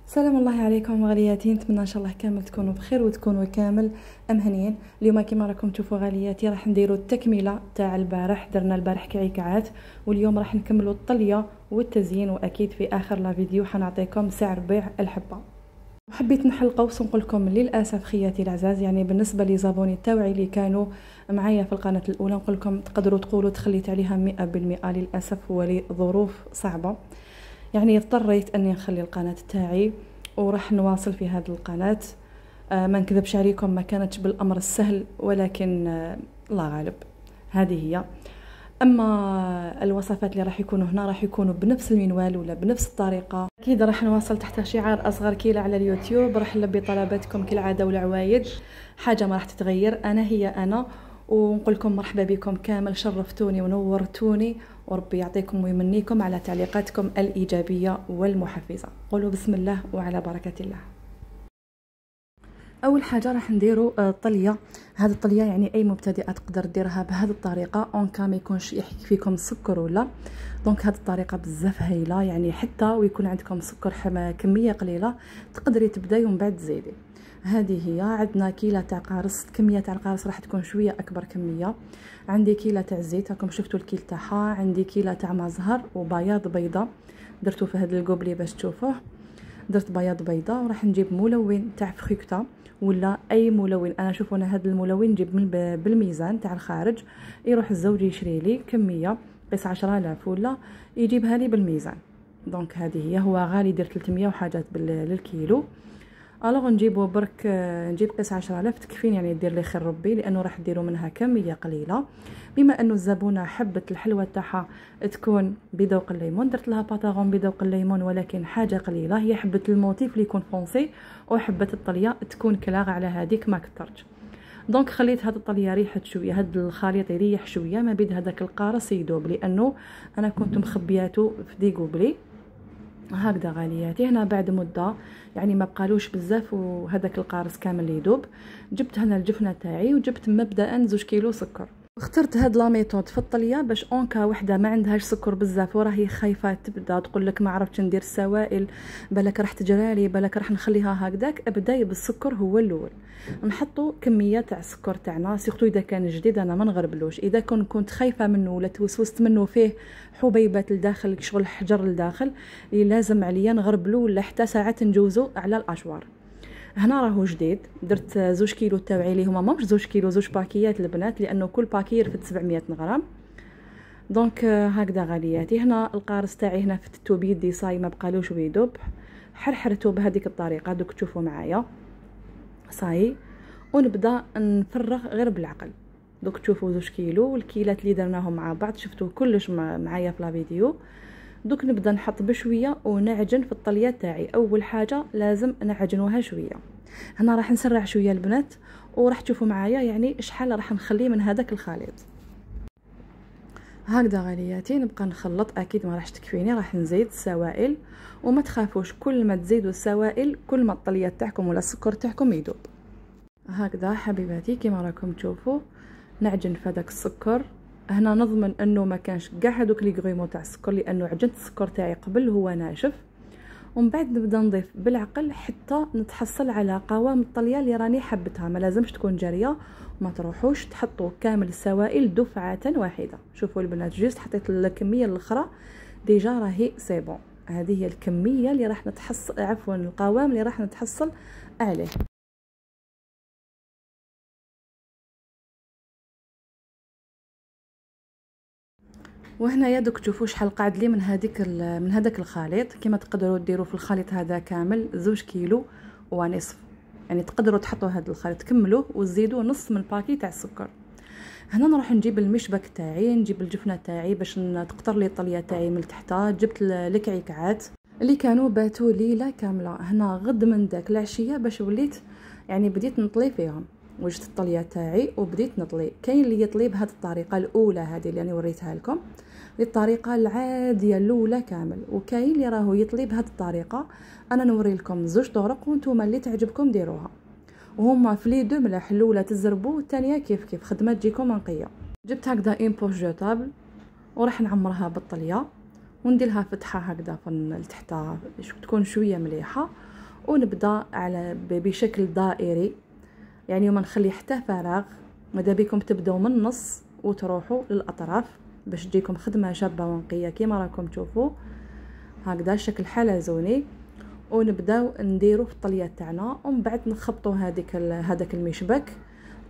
سلام الله عليكم غالياتي، نتمنى ان شاء الله كامل تكونوا بخير وتكونوا كامل مهنيين. اليوم كما راكم تشوفوا غالياتي راح نديروا التكمله تاع البارح. درنا البارح كعكات واليوم راح نكملوا الطليه والتزيين، واكيد في اخر لا فيديو حنعطيكم سعر بيع الحبه. حبيت نحلقوا ونقول لكم للاسف خياتي العزاز، يعني بالنسبه لي زابوني تاوعي اللي كانوا معايا في القناه الاولى، نقول لكم تقدروا تقولوا تخليت عليها 100%. للاسف ولظروف صعبه يعني اضطريت اني نخلي القناه تاعي وراح نواصل في هذه القناه. ما نكذبش عليكم، ما كانتش بالامر السهل، ولكن الله غالب، هذه هي. اما الوصفات اللي راح يكونوا هنا راح يكونوا بنفس المنوال ولا بنفس الطريقه. اكيد راح نواصل تحت شعار اصغر كيلة على اليوتيوب. راح نلبي طلباتكم كالعاده والعوايد، حاجه ما راح تتغير، انا هي انا. ونقول لكم مرحبا بكم كامل، شرفتوني ونورتوني، وربي يعطيكم ويمنيكم على تعليقاتكم الايجابيه والمحفزه. قولوا بسم الله وعلى بركه الله. اول حاجه راح نديروا طليه. هذه الطليه يعني اي مبتدئه تقدر ديرها بهذه الطريقه، اون كان ما يكونش يحكي فيكم السكر ولا. دونك هذه الطريقه بزاف هايله، يعني حتى ويكون عندكم سكر كميه قليله تقدري تبداي ومن بعد تزيدي. هذه هي. عندنا كيله تاع قارص، كميه تاع القارص راح تكون شويه اكبر كميه. عندي كيله تاع الزيت، راكم شفتوا الكيل تاعها. عندي كيله تاع مزهر وبياض بيضه، درتو في هذا القوبلي باش تشوفوه. درت بياض بيضه، وراح نجيب ملون تاع فخيكتا ولا اي ملون. انا شوفوا انا هذا الملون نجيب بالميزان تاع الخارج، يروح الزوج يشري لي كميه قيس 10000 ولا يجيبها لي بالميزان. دونك هذه هي. هو غالي، دير 300 وحاجات للكيلو. الوغ نجيبو برك، نجيب قيس 10000 تكفين، يعني دير لي خير ربي، لانه راح ديروا منها كميه قليله. بما انه الزبونه حبت الحلوه تاعها تكون بذوق الليمون، درت لها باتاغون بذوق الليمون، ولكن حاجه قليله. هي حبت الموتيف اللي يكون فونسي، وحبت الطليه تكون كلاغ على هذيك، ما كثرتش. دونك خليت هذه الطليه ريحت شويه، هذا الخليط يريح شويه ما بين هذاك القارص يذوب، لانه انا كنت مخبياته في دي قبلي هكذا غالياتي. هنا بعد مده يعني ما بقالوش بزاف وهذاك القارص كامل يذوب، جبت هنا الجفنه تاعي وجبت مبدئا 2 كيلو سكر. اخترت هاد لا ميثود في الطليه باش اونكا وحده ما عندهاش سكر بزاف وراهي خايفه تبدا تقول لك ما عرفتش ندير السوائل، بالك راح تجرالي، بالك راح نخليها هكذاك. ابداي بالسكر هو الاول. نحطوا كميه تاع السكر تاعنا، سيرتو اذا كان جديد انا ما نغربلوش. اذا كنت خايفه منه ولا توسوست منه فيه حبيبات لداخل شغل حجر لداخل، اللي لازم عليا نغربلو ولا حتى ساعات نجوزو على الاشوار. هنا راهو جديد، درت 2 كيلو تاوعي لي هما ماهمش 2 كيلو، 2 باكيات البنات، لانه كل باكي يرفد 700 غرام. دونك هكذا غالياتي. هنا القارص تاعي هنا في التو بيدي صاي ما بقالوش ويذوب، حرحرته بهذيك الطريقه. دوك تشوفوا معايا صاي، ونبدا نفرغ غير بالعقل. دوك تشوفوا 2 كيلو والكيلات اللي درناهم مع بعض، شفتوا كلش معايا في لا فيديو. دوك نبدا نحط بشويه ونعجن في الطليه تاعي. اول حاجه لازم نعجنوها شويه. هنا راح نسرع شويه البنات، وراح تشوفوا معايا يعني شحال راح نخليه من هذاك الخليط. هكذا غالياتي نبقى نخلط. اكيد ما راحش تكفيني، راح نزيد السوائل، وما تخافوش كل ما تزيدوا السوائل كل ما الطليه تاعكم ولا السكر تاعكم يذوب. هكذا حبيباتي كما راكم تشوفوا نعجن في هذاك السكر. هنا نضمن انه ما كانش كاع هذوك لي غريمو تاع السكر، لانه عجنت السكر تاعي قبل هو ناشف. ومن بعد نبدا نضيف بالعقل حتى نتحصل على قوام الطليه اللي راني حبتها. ما لازمش تكون جاريه، وما تروحوش تحطوا كامل السوائل دفعه واحده. شوفوا البنات جوست حطيت الكميه الاخرى ديجا راهي سي بون. هذه هي الكميه اللي راح نتحصل، عفوا القوام اللي راح نتحصل عليه. وهنا دوك تشوفوا شحال قاعد لي من هذاك الخليط. كما تقدروا ديروا في الخليط هذا كامل 2 كيلو ونصف، يعني تقدروا تحطوا هذا الخليط كملوه وتزيدوا نص من باكي تاع السكر. هنا نروح نجيب المشبك تاعي، نجيب الجفنه تاعي باش تقطر لي الطليه تاعي من تحتها. جبت الكعكات اللي كانوا باتوا ليله كامله. هنا غد من داك العشيه باش وليت يعني بديت نطلي فيهم. وجدت الطليه تاعي وبديت نطلي. كاين اللي يطلي بهذه الطريقه الاولى هذه اللي انا وريتها لكم، الطريقه العاديه الاولى كامل، وكاين اللي راهو يطلي بهذه الطريقه. انا نوري لكم 2 طرق وانتم اللي تعجبكم ديروها، وهما في لي دو ملاح. الاولى تزربوا والثانيه كيف خدمه تجيكم نقيه. جبت هكذا ان بوش جوتابل وراح نعمرها بالطليه ونديرها فتحه هكذا في لتحت تكون شويه مليحه، ونبدا على بشكل دائري، يعني وما نخلي حتى فراغ. ماذا بكم تبداو من النص وتروحوا للاطراف باش تجيكم خدمه شابه ونقيه كيما راكم تشوفوا هكذا شكل حلزوني. ونبداو نديرو في الطليه تاعنا، ومن بعد نخبطوا هذاك المشبك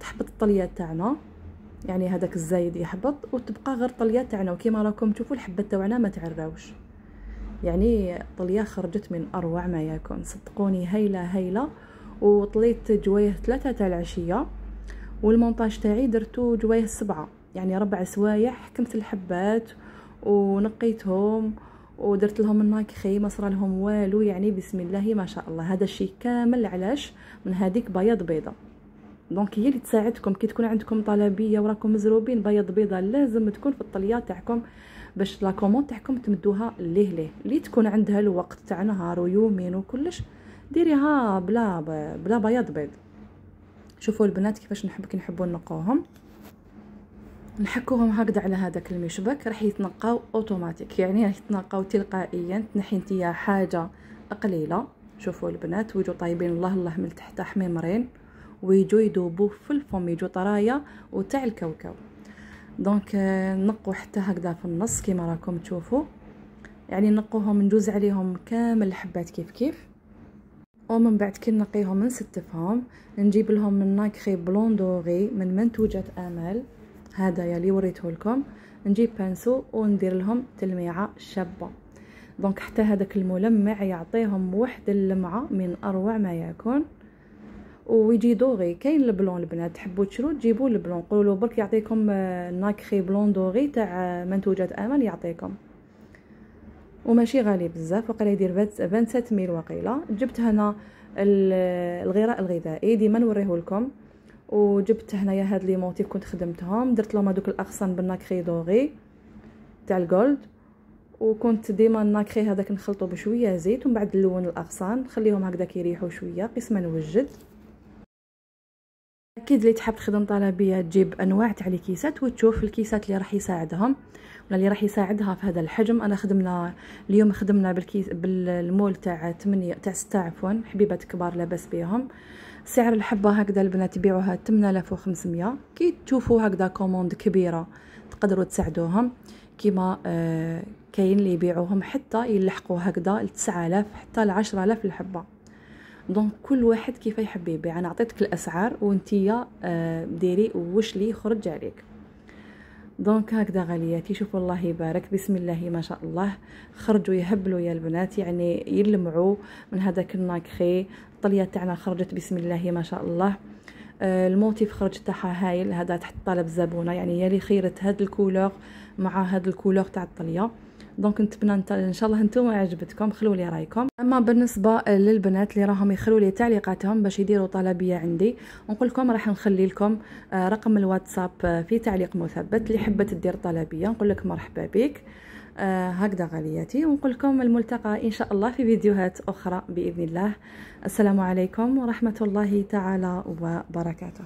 تحبط الطليه تاعنا، يعني هذاك الزايد يحبط وتبقى غير الطليه تاعنا. وكيما راكم تشوفوا الحبه تاعنا ما تعراوش، يعني طليه خرجت من اروع ما يكون، صدقوني هايله. وطليت جوايه 3 تاع العشيه، والمونتاج تاعي درتو جوايه 7، يعني 4 سوايع حكمت الحبات ونقيتهم ودرت لهم الناكخي ما صرا لهم والو، يعني بسم الله ما شاء الله. هذا الشيء كامل علاش من هذيك بياض بيضه، دونك هي اللي تساعدكم كي تكون عندكم طلبيه وراكم مزروبين. بياض بيضه لازم تكون في الطليه تاعكم باش لا كوموند تاعكم تمدوها ليه اللي تكون عندها الوقت تاع نهار ويومين وكلش، ديريها بلا بياض بيض. شوفوا البنات كيفاش نحبوا نقوهم، نحكوهم هكذا على هذاك المشبك راح يتنقاو اوتوماتيك، يعني راح يتنقاو تلقائيا. تنحي نتيا حاجه قليله. شوفوا البنات ويجوا طايبين الله من تحت حميمرين، ويجوا يذوبوا في الفم، يجوا طرايا وتاع الكاوكاو. دونك نقوا حتى هكذا في النص كيما راكم تشوفوا، يعني نقوهم ندوز عليهم كامل الحبات كيف. ومن بعد كي نقيهم نستفهم نجيب لهم من ناكخي بلون دوري من منتوجات امال، هذا اللي وريته لكم. نجيب بانسو وندير لهم تلميعه شابه. دونك حتى هذاك الملمع يعطيهم واحد اللمعه من اروع ما يكون، ويجي دوغي. كاين البلون البنات تحبوا تشرو تجيبوا البلون، قولوا له برك يعطيكم ناكخي بلون دوغي تاع منتوجات امل يعطيكم، وماشي غالي بزاف، وقيلا يدير 27000 وقيله. جبت هنا الغراء الغذائي ديما نوريه لكم، وجبت هنايا هاد لي موتيف كنت خدمتهم، درت لهم هذوك الاغصان بالناكخي دوغي تاع الجولد، وكنت ديما الناكخي هذاك نخلطه بشويه زيت، ومن بعد نلون الاغصان نخليهم هكذا يريحوا شويه قسما نوجد. اكيد اللي تحب تخدم طلبيه تجيب انواع تاع الكيسات وتشوف الكيسات اللي راح يساعدهم ولا اللي راح يساعدها في هذا الحجم. انا اليوم خدمنا بالمول تاع 6 عفوا حبيبات كبار لاباس بهم. سعر الحبه هكذا البنات يبيعوها 8500. كي تشوفوا هكذا كوموند كبيره تقدروا تساعدوهم، كيما كاين اللي يبيعوهم حتى يلحقوا هكذا ل 9000 حتى ل 10000 الحبه. دونك كل واحد كيف يحب يبيع. انا عطيتك الاسعار وانتيا ديري واش لي يخرج عليك. دونك هكذا غالياتي، شوفوا الله يبارك بسم الله ما شاء الله، خرجوا يهبلوا يا البنات، يعني يلمعوا من هذاك الناكخي. الطليه تاعنا خرجت بسم الله ما شاء الله. الموتيف خرج تاعها هايل، هذا تحت طلب الزبونه، يعني يا لي خيرت هاد الكولور مع هاد الكولور تاع الطليه. دونك نتمنى ان شاء الله انتم عجبتكم، خلوا لي رايكم. اما بالنسبه للبنات اللي راهم يخلوا لي تعليقاتهم باش يديروا طلبيه عندي، نقول لكم راح نخلي لكم رقم الواتساب في تعليق مثبت. اللي حبت تدير طلبيه نقول لك مرحبا بك. هكذا غالياتي، ونقول لكم الملتقى ان شاء الله في فيديوهات اخرى باذن الله. السلام عليكم ورحمه الله تعالى وبركاته.